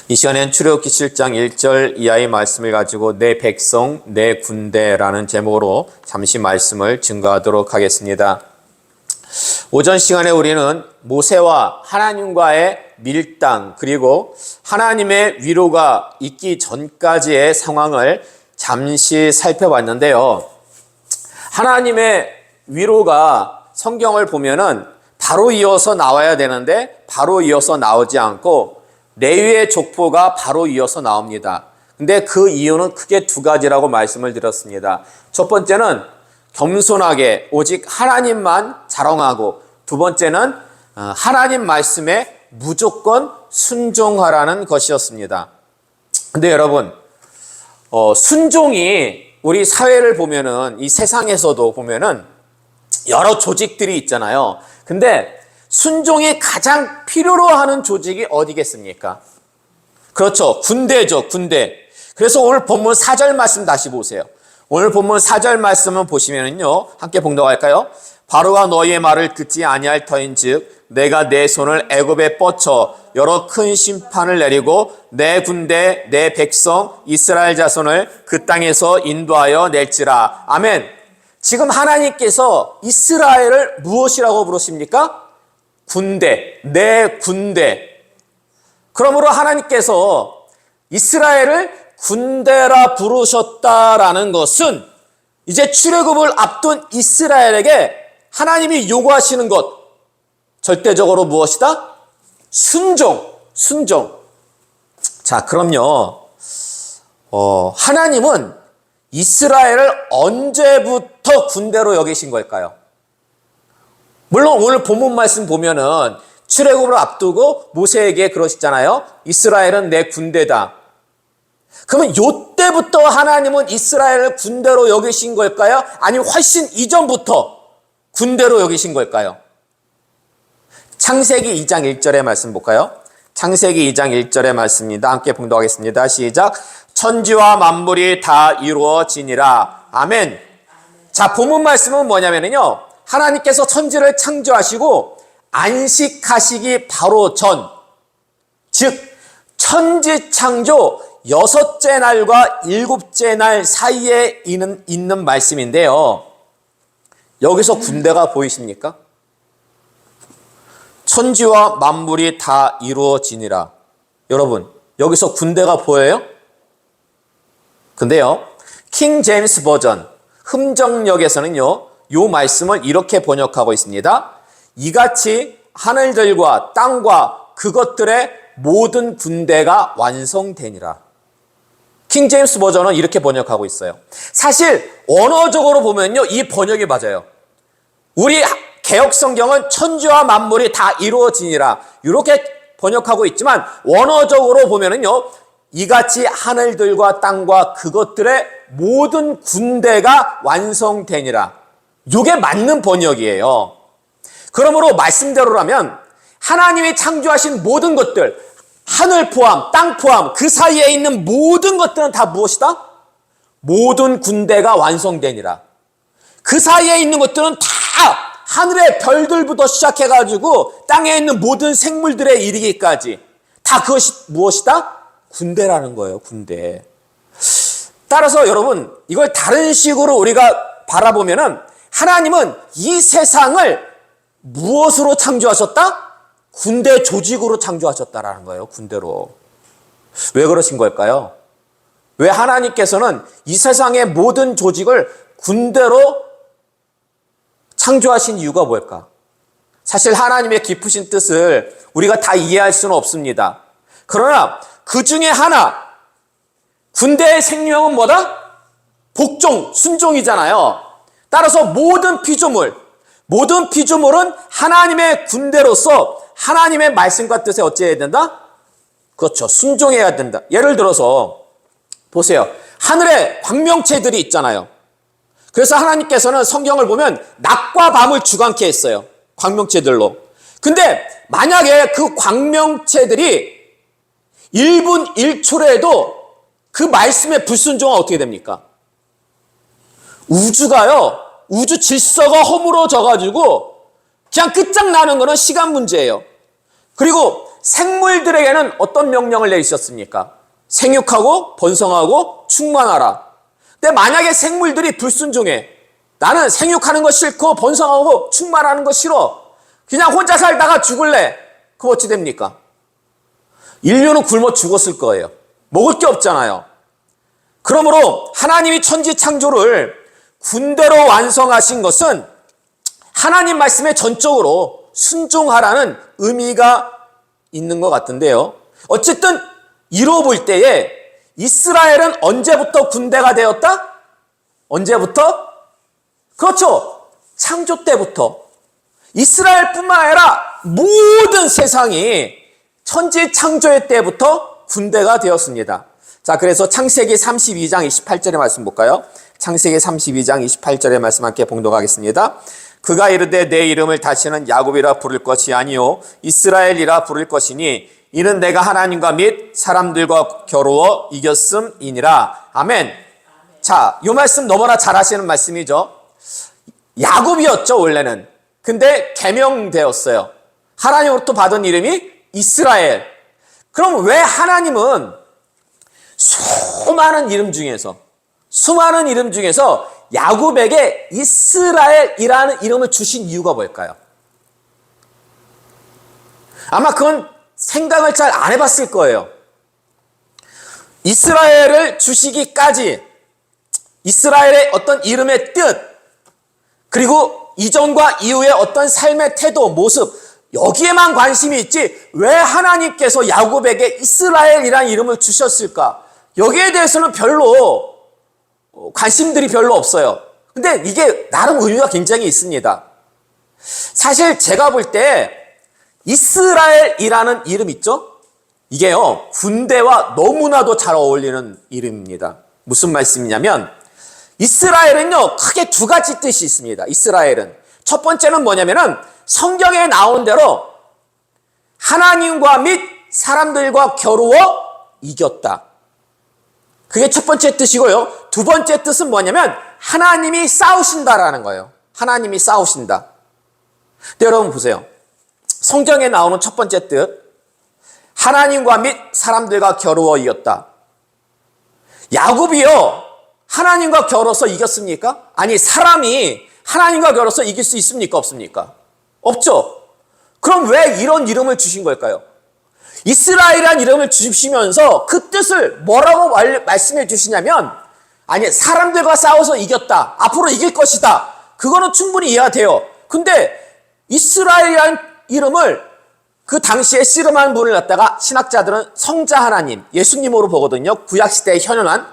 이 시간엔 출애굽기 7장 1절 이하의 말씀을 가지고 내 백성, 내 군대라는 제목으로 잠시 말씀을 증거하도록 하겠습니다. 오전 시간에 우리는 모세와 하나님과의 밀당 그리고 하나님의 위로가 있기 전까지의 상황을 잠시 살펴봤는데요. 하나님의 위로가 성경을 보면은 바로 이어서 나와야 되는데 바로 이어서 나오지 않고 레위의 족보가 바로 이어서 나옵니다. 근데 그 이유는 크게 두 가지라고 말씀을 드렸습니다. 첫 번째는 겸손하게 오직 하나님만 자랑하고, 두 번째는 하나님 말씀에 무조건 순종하라는 것이었습니다. 근데 여러분, 순종이 우리 사회를 보면은, 이 세상에서도 보면은 여러 조직들이 있잖아요. 근데 순종이 가장 필요로 하는 조직이 어디겠습니까? 그렇죠. 군대죠, 군대. 그래서 오늘 본문 4절 말씀 다시 보세요. 오늘 본문 4절 말씀을 보시면은요, 함께 봉독할까요? 바로가 너희의 말을 듣지 아니할 터인즉 내가 내 손을 애굽에 뻗쳐 여러 큰 심판을 내리고 내 군대, 내 백성 이스라엘 자손을 그 땅에서 인도하여 낼지라. 아멘. 지금 하나님께서 이스라엘을 무엇이라고 부르십니까? 군대, 내 군대. 그러므로 하나님께서 이스라엘을 군대라 부르셨다라는 것은 이제 출애굽을 앞둔 이스라엘에게 하나님이 요구하시는 것, 절대적으로 무엇이다? 순종, 순종. 자, 그럼요. 하나님은 이스라엘을 언제부터 군대로 여기신 걸까요? 물론 오늘 본문 말씀 보면은 출애굽을 앞두고 모세에게 그러시잖아요. 이스라엘은 내 군대다. 그러면 요때부터 하나님은 이스라엘을 군대로 여기신 걸까요? 아니면 훨씬 이전부터 군대로 여기신 걸까요? 창세기 2장 1절의 말씀 볼까요? 창세기 2장 1절의 말씀입니다. 함께 봉독하겠습니다. 시작. 천지와 만물이 다 이루어지니라. 아멘. 자, 본문 말씀은 뭐냐면요, 하나님께서 천지를 창조하시고 안식하시기 바로 전, 즉 천지 창조 6째 날과 7째 날 사이에 있는 말씀인데요. 여기서 군대가 보이십니까? 천지와 만물이 다 이루어지니라. 여러분, 여기서 군대가 보여요? 근데요, 킹 제임스 버전 흠정역에서는요, 요 말씀을 이렇게 번역하고 있습니다. 이같이 하늘들과 땅과 그것들의 모든 군대가 완성되니라. 킹 제임스 버전은 이렇게 번역하고 있어요. 사실 언어적으로 보면요, 이 번역이 맞아요. 우리 개역 성경은 천지와 만물이 다 이루어지니라 이렇게 번역하고 있지만 원어적으로 보면은요, 이같이 하늘들과 땅과 그것들의 모든 군대가 완성되니라. 이게 맞는 번역이에요. 그러므로 말씀대로라면 하나님이 창조하신 모든 것들, 하늘 포함, 땅 포함, 그 사이에 있는 모든 것들은 다 무엇이다? 모든 군대가 완성되니라. 그 사이에 있는 것들은 다 하늘의 별들부터 시작해가지고 땅에 있는 모든 생물들에 이르기까지 다 그것이 무엇이다? 군대라는 거예요, 군대. 따라서 여러분, 이걸 다른 식으로 우리가 바라보면은 하나님은 이 세상을 무엇으로 창조하셨다? 군대 조직으로 창조하셨다라는 거예요, 군대로. 왜 그러신 걸까요? 왜 하나님께서는 이 세상의 모든 조직을 군대로 창조하신 이유가 뭘까? 사실 하나님의 깊으신 뜻을 우리가 다 이해할 수는 없습니다. 그러나 그 중에 하나, 군대의 생명은 뭐다? 복종, 순종이잖아요. 따라서 모든 피조물은 하나님의 군대로서 하나님의 말씀과 뜻에 어찌해야 된다? 그렇죠, 순종해야 된다. 예를 들어서 보세요. 하늘에 광명체들이 있잖아요. 그래서 하나님께서는 성경을 보면 낮과 밤을 주관케 했어요, 광명체들로. 근데 만약에 그 광명체들이 1분 1초라도 그 말씀에 불순종하면 어떻게 됩니까? 우주 질서가 허물어져 가지고 그냥 끝장나는 거는 시간 문제예요. 그리고 생물들에게는 어떤 명령을 내리셨습니까? 생육하고 번성하고 충만하라. 근데 만약에 생물들이 불순종해. 나는 생육하는 거 싫고 번성하고 충만하는 거 싫어. 그냥 혼자 살다가 죽을래. 그럼 어찌 됩니까? 인류는 굶어 죽었을 거예요. 먹을 게 없잖아요. 그러므로 하나님이 천지 창조를 군대로 완성하신 것은 하나님 말씀에 전적으로 순종하라는 의미가 있는 것 같은데요. 어쨌든 이뤄볼 때에 이스라엘은 언제부터 군대가 되었다? 언제부터? 그렇죠. 창조 때부터. 이스라엘뿐만 아니라 모든 세상이 천지 창조의 때부터 군대가 되었습니다. 자, 그래서 창세기 32장 28절의 말씀 볼까요? 창세기 32장 28절의 말씀 함께 봉독하겠습니다. 그가 이르되 내 이름을 다시는 야곱이라 부를 것이 아니요 이스라엘이라 부를 것이니 이는 내가 하나님과 및 사람들과 겨루어 이겼음이니라. 아멘. 자, 이 말씀 너무나 잘 아시는 말씀이죠. 야곱이었죠, 원래는. 근데 개명되었어요. 하나님으로부터 받은 이름이 이스라엘. 그럼 왜 하나님은 수많은 이름 중에서 야곱에게 이스라엘이라는 이름을 주신 이유가 뭘까요? 아마 그건 생각을 잘 안 해봤을 거예요. 이스라엘을 주시기까지 이스라엘의 어떤 이름의 뜻, 그리고 이전과 이후의 어떤 삶의 태도, 모습, 여기에만 관심이 있지 왜 하나님께서 야곱에게 이스라엘이라는 이름을 주셨을까? 여기에 대해서는 별로 관심들이 별로 없어요. 근데 이게 나름 의미가 굉장히 있습니다. 사실 제가 볼 때 이스라엘이라는 이름 있죠? 이게요, 군대와 너무나도 잘 어울리는 이름입니다. 무슨 말씀이냐면 이스라엘은요, 크게 두 가지 뜻이 있습니다. 이스라엘은. 첫 번째는 뭐냐면은 성경에 나온 대로 하나님과 및 사람들과 겨루어 이겼다. 그게 첫 번째 뜻이고요. 두 번째 뜻은 뭐냐면 하나님이 싸우신다라는 거예요. 하나님이 싸우신다. 근데 여러분 보세요. 성경에 나오는 첫 번째 뜻, 하나님과 및 사람들과 겨루어 이겼다. 야곱이요, 하나님과 겨뤄서 이겼습니까? 아니, 사람이 하나님과 겨뤄서 이길 수 있습니까? 없습니까? 없죠. 그럼 왜 이런 이름을 주신 걸까요? 이스라엘이라는 이름을 주시면서 그 뜻을 뭐라고 말씀해 주시냐면, 아니, 사람들과 싸워서 이겼다. 앞으로 이길 것이다. 그거는 충분히 이해가 돼요. 근데 이스라엘이라는 이름을 그 당시에 씨름하는 분을 갖다가 신학자들은 성자 하나님, 예수님으로 보거든요. 구약시대에 현현한.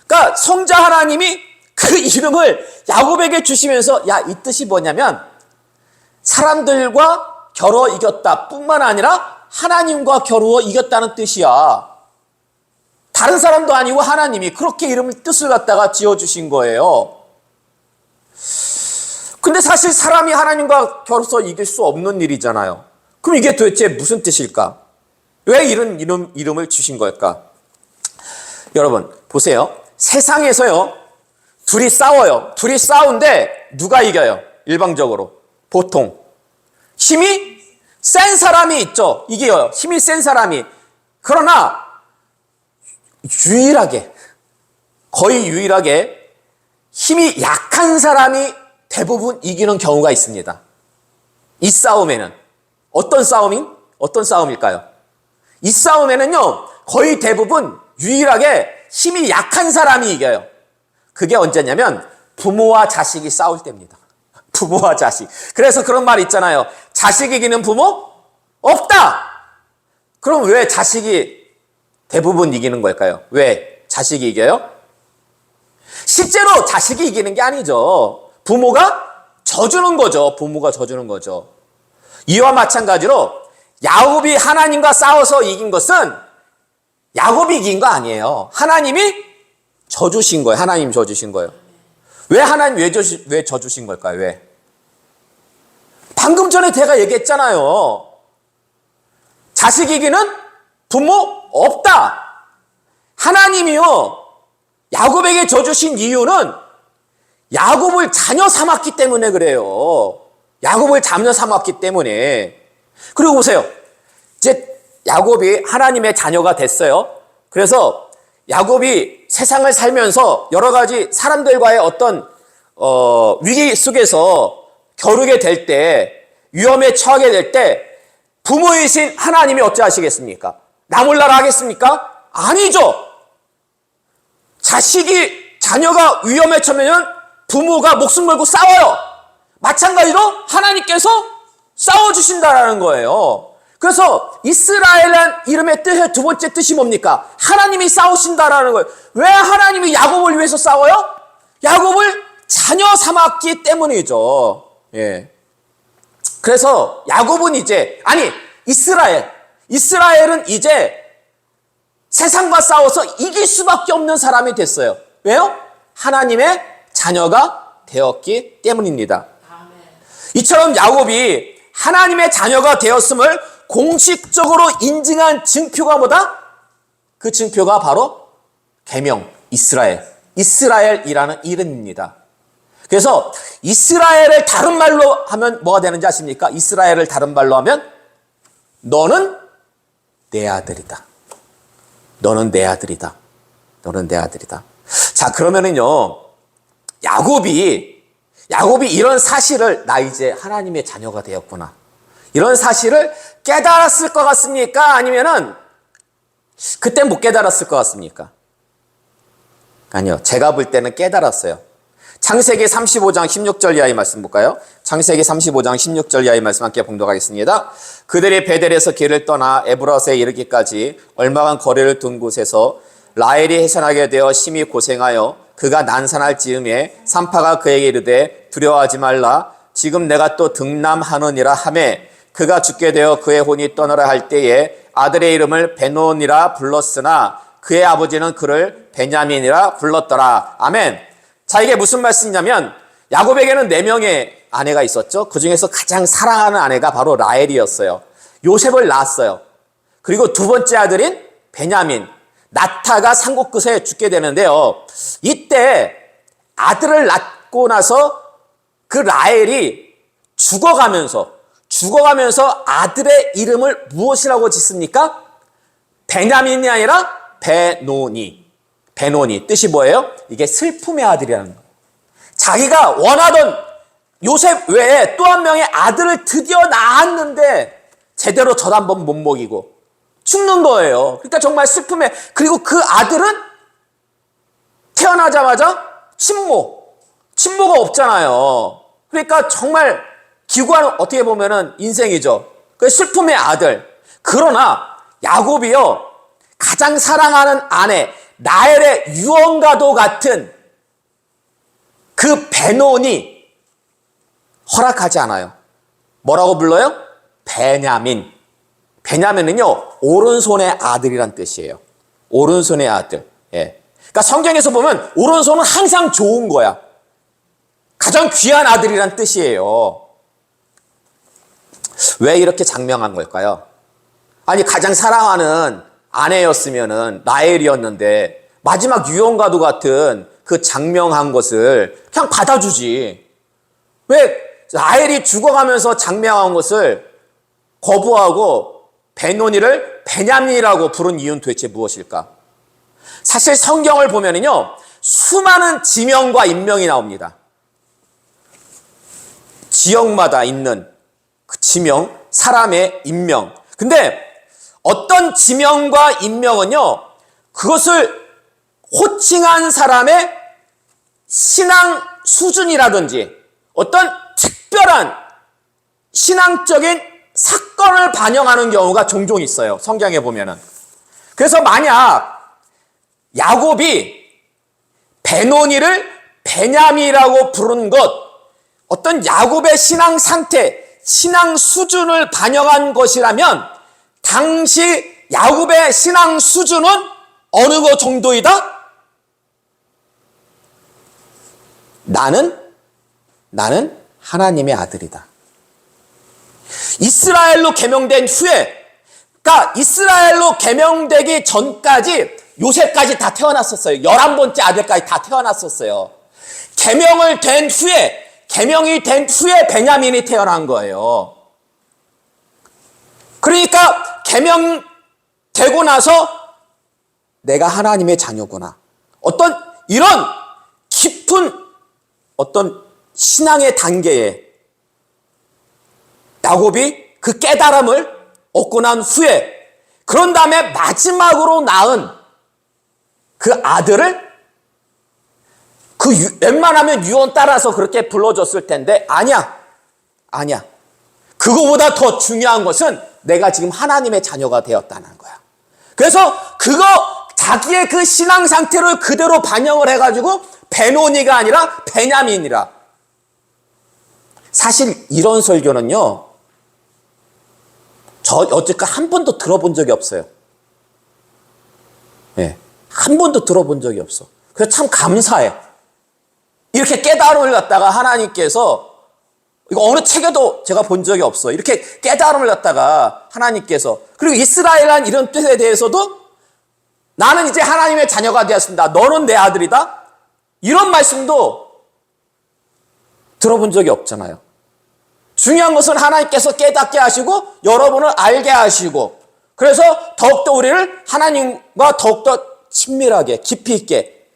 그러니까 성자 하나님이 그 이름을 야곱에게 주시면서 야, 이 뜻이 뭐냐면 사람들과 겨루어 이겼다 뿐만 아니라 하나님과 겨루어 이겼다는 뜻이야. 다른 사람도 아니고 하나님이 그렇게 이름을 뜻을 갖다가 지어주신 거예요. 근데 사실 사람이 하나님과 겨루어서 이길 수 없는 일이잖아요. 그럼 이게 도대체 무슨 뜻일까? 왜 이런 이름을 주신 걸까? 여러분 보세요. 세상에서요, 둘이 싸워요. 둘이 싸운데 누가 이겨요? 일방적으로 보통 힘이 센 사람이 있죠. 이겨요. 힘이 센 사람이. 그러나 유일하게, 거의 유일하게 힘이 약한 사람이 대부분 이기는 경우가 있습니다. 이 싸움에는 어떤 싸움일까요? 이 싸움에는요, 거의 대부분 유일하게 힘이 약한 사람이 이겨요. 그게 언제냐면 부모와 자식이 싸울 때입니다. 부모와 자식. 그래서 그런 말 있잖아요. 자식 이기는 부모? 없다! 그럼 왜 자식이 대부분 이기는 걸까요? 왜 자식이 이겨요? 실제로 자식이 이기는 게 아니죠. 부모가 져주는 거죠. 부모가 져주는 거죠. 이와 마찬가지로 야곱이 하나님과 싸워서 이긴 것은 야곱이 이긴 거 아니에요. 하나님이 져주신 거예요. 하나님 져주신 거예요. 왜 하나님 왜 져주신 걸까요? 왜? 방금 전에 제가 얘기했잖아요. 자식 이기는 부모 없다. 하나님이요, 야곱에게 져주신 이유는 야곱을 자녀 삼았기 때문에 그래요. 야곱을 자녀 삼았기 때문에. 그리고 보세요. 이제 야곱이 하나님의 자녀가 됐어요. 그래서 야곱이 세상을 살면서 여러 가지 사람들과의 어떤 위기 속에서 겨루게 될 때, 위험에 처하게 될 때 부모이신 하나님이 어찌하시겠습니까? 나 몰라라 하겠습니까? 아니죠. 자녀가 위험에 처하면 부모가 목숨 걸고 싸워요. 마찬가지로 하나님께서 싸워주신다라는 거예요. 그래서 이스라엘이라는 이름의 뜻의 두 번째 뜻이 뭡니까? 하나님이 싸우신다라는 거예요. 왜 하나님이 야곱을 위해서 싸워요? 야곱을 자녀 삼았기 때문이죠. 예. 그래서 야곱은 이스라엘은 이제 세상과 싸워서 이길 수밖에 없는 사람이 됐어요. 왜요? 하나님의 자녀가 되었기 때문입니다. 이처럼 야곱이 하나님의 자녀가 되었음을 공식적으로 인증한 증표가 뭐다? 그 증표가 바로 계명, 이스라엘이라는 이름입니다. 그래서 이스라엘을 다른 말로 하면 뭐가 되는지 아십니까? 이스라엘을 다른 말로 하면 너는 내 아들이다. 너는 내 아들이다. 너는 내 아들이다. 자, 그러면은요, 야곱이 이런 사실을 나 이제 하나님의 자녀가 되었구나. 이런 사실을 깨달았을 것 같습니까? 아니면은 그때 못 깨달았을 것 같습니까? 아니요. 제가 볼 때는 깨달았어요. 창세기 35장 16절 이하의 말씀 볼까요? 창세기 35장 16절 이하의 말씀 함께 봉독하겠습니다. 그들이 베델에서 길을 떠나 에브라스에 이르기까지 얼마간 거리를 둔 곳에서 라헬이 해산하게 되어 심히 고생하여 그가 난산할 즈음에 산파가 그에게 이르되 두려워하지 말라. 지금 내가 또 등남하느니라 하매 그가 죽게 되어 그의 혼이 떠나라 할 때에 아들의 이름을 베논이라 불렀으나 그의 아버지는 그를 베냐민이라 불렀더라. 아멘. 자, 이게 무슨 말씀이냐면 야곱에게는 4명의 아내가 있었죠. 그 중에서 가장 사랑하는 아내가 바로 라헬이었어요. 요셉을 낳았어요. 그리고 두 번째 아들인 베냐민, 나타가 산곡 끝에 죽게 되는데요. 이때 아들을 낳고 나서 그 라헬이 죽어가면서 아들의 이름을 무엇이라고 짓습니까? 베냐민이 아니라 베노니. 뜻이 뭐예요? 이게 슬픔의 아들이라는 거예요. 자기가 원하던 요셉 외에 또 한 명의 아들을 드디어 낳았는데 제대로 젖 한 번 못 먹이고 죽는 거예요. 그러니까 정말 슬픔에, 그리고 그 아들은 태어나자마자 친모가 없잖아요. 그러니까 정말 기구한 어떻게 보면은 인생이죠. 그 슬픔의 아들. 그러나 야곱이요, 가장 사랑하는 아내 라헬의 유언과도 같은 그 베논이 허락하지 않아요. 뭐라고 불러요? 베냐민. 베냐민은요, 오른손의 아들이란 뜻이에요. 오른손의 아들. 예. 그러니까 성경에서 보면 오른손은 항상 좋은 거야. 가장 귀한 아들이란 뜻이에요. 왜 이렇게 장명한 걸까요? 아니, 가장 사랑하는 아내였으면은 라헬이었는데 마지막 유언과도 같은 그 장명한 것을 그냥 받아주지. 왜 라헬이 죽어가면서 장명한 것을 거부하고 베노니를 베냐민이라고 부른 이유는 도대체 무엇일까? 사실 성경을 보면은요, 수많은 지명과 인명이 나옵니다. 지역마다 있는 그 지명, 사람의 인명. 근데 어떤 지명과 인명은요, 그것을 호칭한 사람의 신앙 수준이라든지 어떤 특별한 신앙적인 사건을 반영하는 경우가 종종 있어요. 성경에 보면은. 그래서 만약 야곱이 베노니를 베냐민이라고 부른 것, 어떤 야곱의 신앙 상태, 신앙 수준을 반영한 것이라면 당시 야곱의 신앙 수준은 어느 것 정도이다? 나는 하나님의 아들이다. 이스라엘로 계명된 후에, 그러니까 이스라엘로 계명되기 전까지 요셉까지 다 태어났었어요. 11번째 아들까지 다 태어났었어요. 계명이 된 후에 베냐민이 태어난 거예요. 그러니까 계명 되고 나서 내가 하나님의 자녀구나. 어떤 이런 깊은 어떤 신앙의 단계에 야곱이 그 깨달음을 얻고 난 후에 그런 다음에 마지막으로 낳은 그 아들을 웬만하면 유언 따라서 그렇게 불러줬을 텐데 아니야. 그거보다 더 중요한 것은 내가 지금 하나님의 자녀가 되었다는 거야. 그래서 자기의 그 신앙 상태를 그대로 반영을 해가지고 베노니가 아니라 베냐민이라. 사실 이런 설교는요, 저 여태까지 한 번도 들어본 적이 없어요. 예, 한 번도 들어본 적이 없어. 그래서 참 감사해. 이렇게 깨달음을 갖다가 하나님께서, 이거 어느 책에도 제가 본 적이 없어. 이렇게 깨달음을 갖다가 하나님께서, 그리고 이스라엘한 이런 뜻에 대해서도 나는 이제 하나님의 자녀가 되었습니다. 너는 내 아들이다. 이런 말씀도 들어본 적이 없잖아요. 중요한 것은 하나님께서 깨닫게 하시고 여러분을 알게 하시고, 그래서 더욱더 우리를 하나님과 더욱더 친밀하게 깊이 있게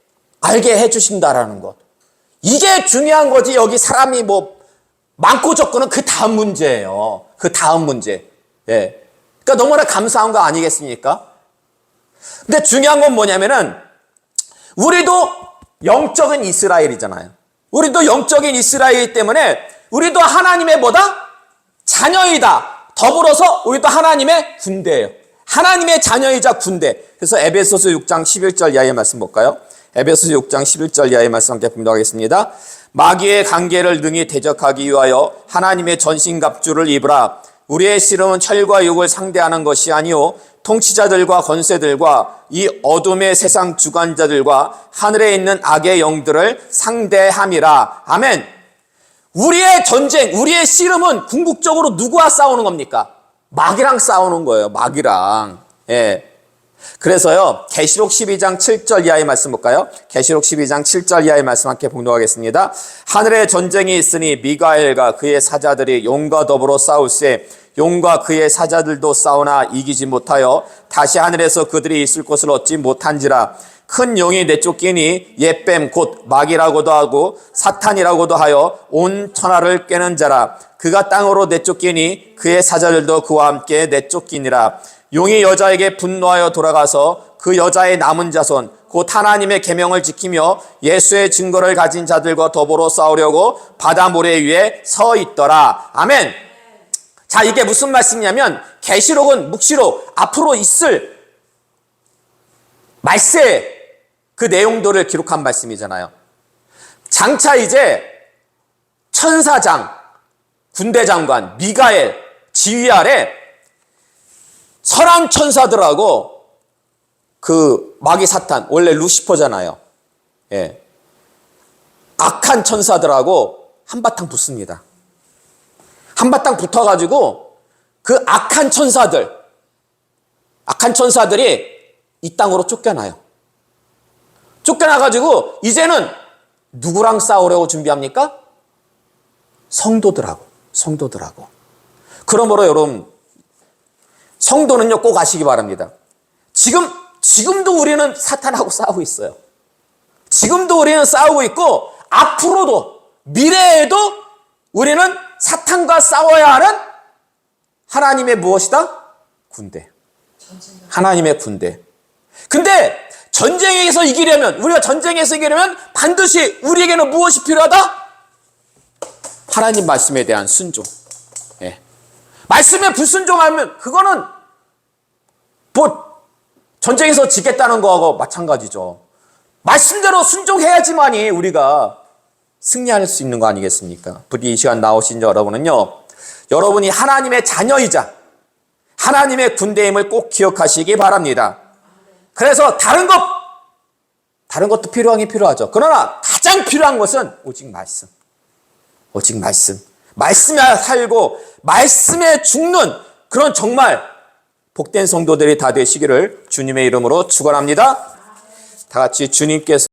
알게 해주신다라는 것. 이게 중요한 거지. 여기 사람이 뭐 많고 적고는 그 다음 문제예요. 그 다음 문제. 예. 그러니까 너무나 감사한 거 아니겠습니까? 근데 중요한 건 뭐냐면은 우리도 영적인 이스라엘이잖아요. 우리도 영적인 이스라엘이기 때문에 우리도 하나님의 뭐다? 자녀이다. 더불어서 우리도 하나님의 군대예요. 하나님의 자녀이자 군대. 그래서 에베소서 6장 11절 이하의 말씀 볼까요? 에베소서 6장 11절 이하의 말씀 함께 봉독하겠습니다. 마귀의 관계를 능히 대적하기 위하여 하나님의 전신갑주를 입으라. 우리의 씨름은 철과 육을 상대하는 것이 아니요 통치자들과 권세들과 이 어둠의 세상 주관자들과 하늘에 있는 악의 영들을 상대함이라. 아멘. 우리의 전쟁, 우리의 씨름은 궁극적으로 누구와 싸우는 겁니까? 마귀랑 싸우는 거예요. 마귀랑. 예. 그래서요, 계시록 12장 7절 이하의 말씀 볼까요? 계시록 12장 7절 이하의 말씀 함께 봉독하겠습니다. 하늘에 전쟁이 있으니 미가엘과 그의 사자들이 용과 더불어 싸울세 용과 그의 사자들도 싸우나 이기지 못하여 다시 하늘에서 그들이 있을 곳을 얻지 못한지라. 큰 용이 내쫓기니 옛뱀 곧 마귀라고도 하고 사탄이라고도 하여 온 천하를 꿰는 자라. 그가 땅으로 내쫓기니 그의 사자들도 그와 함께 내쫓기니라. 용이 여자에게 분노하여 돌아가서 그 여자의 남은 자손 곧 하나님의 계명을 지키며 예수의 증거를 가진 자들과 더불어 싸우려고 바다 모래 위에 서 있더라. 아멘. 자, 이게 무슨 말씀이냐면 계시록은 묵시록 앞으로 있을 말세 그 내용들을 기록한 말씀이잖아요. 장차 이제 천사장, 군대장관, 미가엘 지휘 아래 선한 천사들하고 그 마귀 사탄, 원래 루시퍼잖아요. 예. 악한 천사들하고 한바탕 붙습니다. 한바탕 붙어가지고 그 악한 천사들이 이 땅으로 쫓겨나요. 쫓겨나가지고 이제는 누구랑 싸우려고 준비합니까? 성도들하고. 그러므로 여러분, 성도는요 꼭 아시기 바랍니다. 지금도 우리는 사탄하고 싸우고 있어요. 지금도 우리는 싸우고 있고 앞으로도 미래에도 우리는 사탄과 싸워야 하는 하나님의 무엇이다? 군대. 하나님의 군대. 근데 우리가 전쟁에서 이기려면 반드시 우리에게는 무엇이 필요하다? 하나님 말씀에 대한 순종. 예. 말씀에 불순종하면 그거는 전쟁에서 지겠다는 거하고 마찬가지죠. 말씀대로 순종해야지만이 우리가 승리할 수 있는 거 아니겠습니까? 부디 이 시간 나오신 여러분은요, 여러분이 하나님의 자녀이자 하나님의 군대임을 꼭 기억하시기 바랍니다. 그래서 다른 것도 필요하죠. 그러나 가장 필요한 것은 오직 말씀. 말씀에 살고 말씀에 죽는 그런 정말 복된 성도들이 다 되시기를 주님의 이름으로 축원합니다. 다 같이 주님께서